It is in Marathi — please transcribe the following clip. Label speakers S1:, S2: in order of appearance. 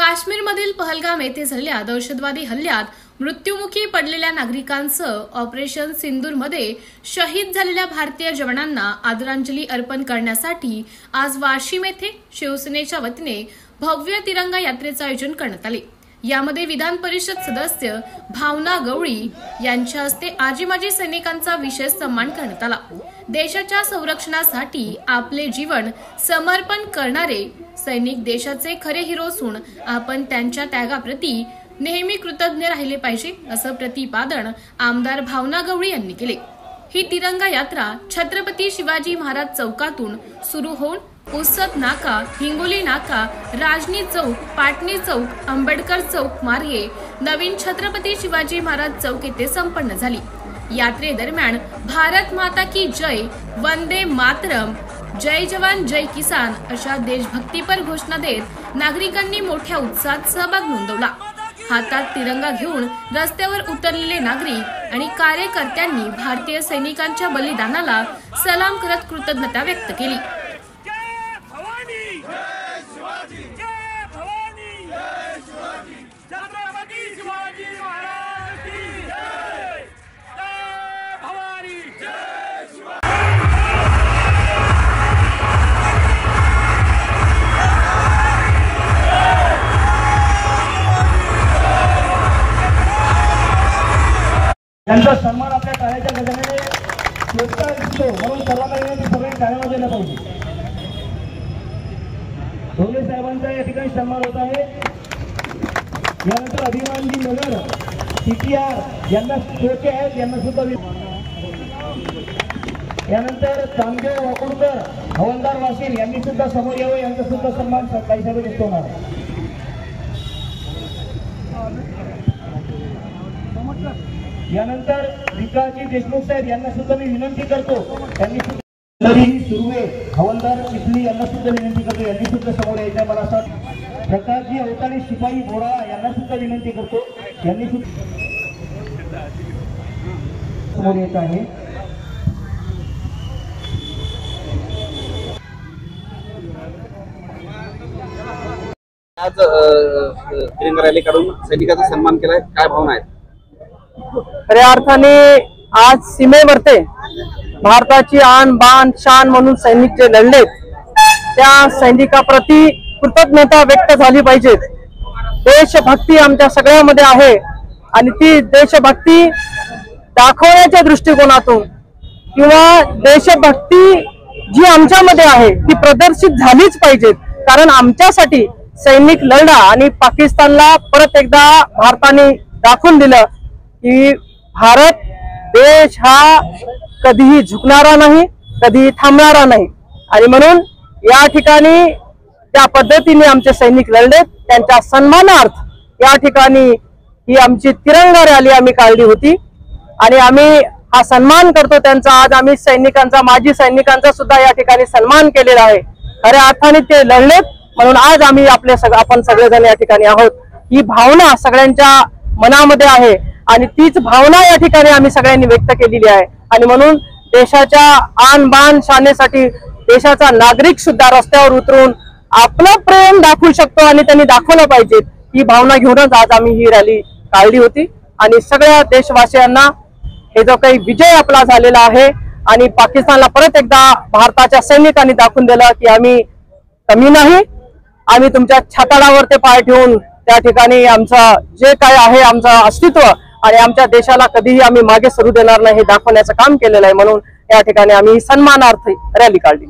S1: काश्मीरमधील पहलगाम येथे झालेल्या दहशतवादी हल्ल्यात मृत्युमुखी पडलेल्या नागरिकांसह ऑपरेशन सिंदूरमध्ये शहीद झालेल्या भारतीय जवानांना आदरांजली अर्पण करण्यासाठी आज वाशिम येथे शिवसेनेच्या वतीने भव्य तिरंगा यात्रेचे आयोजन करण्यात आले। यामध्ये विधान परिषद सदस्य भावना गवळी यांच्या हस्ते आजी माजी सैनिकांचा विशेष सन्मान करण्यात आला। देशाच्या संरक्षणासाठी आपले जीवन समर्पण करणारे सैनिक देशाचे खरे हिरो असून आपण त्यांच्या त्यागाप्रती नेहमी कृतज्ञ राहिले पाहिजे, असं प्रतिपादन आमदार भावना गवळी यांनी केले। ही तिरंगा यात्रा छत्रपती शिवाजी महाराज चौकातून सुरू होऊन पुसद नाका, हिंगोली नाका, राजनी चौक, पाटणी चौक, आंबेडकर चौक मार्गे नवीन छत्रपती शिवाजी महाराज चौक येथे संपन्न झाली। यात्रेदरम्यान भारत माता की जय, वंदे मातरम, जय जवान जय किसान अशा देशभक्तीपर घोषणा देत नागरिकांनी मोठ्या उत्साहात सहभाग नोंदवला। हातात तिरंगा घेऊन रस्त्यावर उतरलेले नागरिक आणि कार्यकर्त्यांनी भारतीय सैनिकांच्या बलिदानाला सलाम करत कृतज्ञता व्यक्त केली।
S2: त्यांचा सन्मान आपल्या टाळ्याच्या गजराने होता दिसतो, म्हणून सर्वांना विनंती सगळे टाळ्या वाजवल्या पाहिजे। ढोले साहेबांचा या ठिकाणी सन्मान होत आहे। यानंतर अभिमानजी नगर CTR यांना शोचे आहेत, यांना सुद्धा यानंतर तामदेव वाकुडकर हवालदार वाशिम यांनी सुद्धा समोर यावं, यांचा सुद्धा सन्मान काही सभेत दिसतो होणार। यानंतर विकासजी देशमुख साहेब यांना सुद्धा मी विनंती करतो, त्यांनी सुर्वे हवालदार चिखली यांना सुद्धा विनंती करतो, यांनी सुद्धा समोर यायचं मला असं। प्रकाशजी अवताडे शिपाई बोराळा यांना सुद्धा विनंती करतो, यांनी सुद्धा समोर यायचं आहे।
S3: आज तिरंगा रॅली काढून सैनिकांचा सन्मान केलाय, काय भावना आहेत?
S4: खऱ्या अर्थाने आज सीमेवरती भारताची आन बान शान म्हणून सैनिक जे लढलेत त्या सैनिकाप्रती कृतज्ञता व्यक्त झाली पाहिजे। देशभक्ती आमच्या सगळ्यामध्ये आहे आणि ती देशभक्ती दाखवण्याच्या दृष्टिकोनातून किंवा देशभक्ती जी आमच्यामध्ये आहे ती प्रदर्शित झालीच पाहिजे, कारण आमच्यासाठी सैनिक लढला आणि पाकिस्तानला परत एकदा भारताने दाखवून दिलं की भारत देश हा कधीही झुकणारा नाही, कधीही थांबणारा नाही। आणि म्हणून या ठिकाणी ज्या पद्धतीने आमचे सैनिक लढले त्यांच्या सन्मानार्थ या ठिकाणी ही आमची तिरंगा रॅली आम्ही काढली होती आणि आम्ही हा सन्मान करतो त्यांचा। आज आम्ही सैनिकांचा, माजी सैनिकांचा सुद्धा या ठिकाणी सन्मान केलेला आहे। खऱ्या अर्थाने ते लढलेत म्हणून आज आम्ही आपण सगळेजण या ठिकाणी आहोत। ही भावना सगळ्यांच्या मनामध्ये आहे आणि तीच भावना या ठिकाणी आम्ही सगळ्यांनी व्यक्त केलेली आहे आणि म्हणून देशाच्या आन बान शानेसाठी देशाचा नागरिक सुद्धा रस्त्यावर उतरून आपलं प्रेम दाखवू शकतो आणि त्यांनी दाखवलं पाहिजे। ही भावना घेऊनच आज आम्ही ही रॅली काढली होती आणि सगळ्या देशवासियांना हे जो काही विजय आपला झालेला आहे आणि पाकिस्तानला परत एकदा भारताच्या सैनिकांनी दाखवून दिलं की आम्ही कमी नाही, आम्ही तुमच्या छाताडावर ते पाय ठेवून त्या ठिकाणी आमचं जे काय आहे आमचं अस्तित्व आणि आमच्या देशाला कधीही आम्ही मागे सरू देणार नाही हे दाखवण्याचं काम केलेलं आहे। म्हणून या ठिकाणी आम्ही सन्मानार्थ रॅली काढली।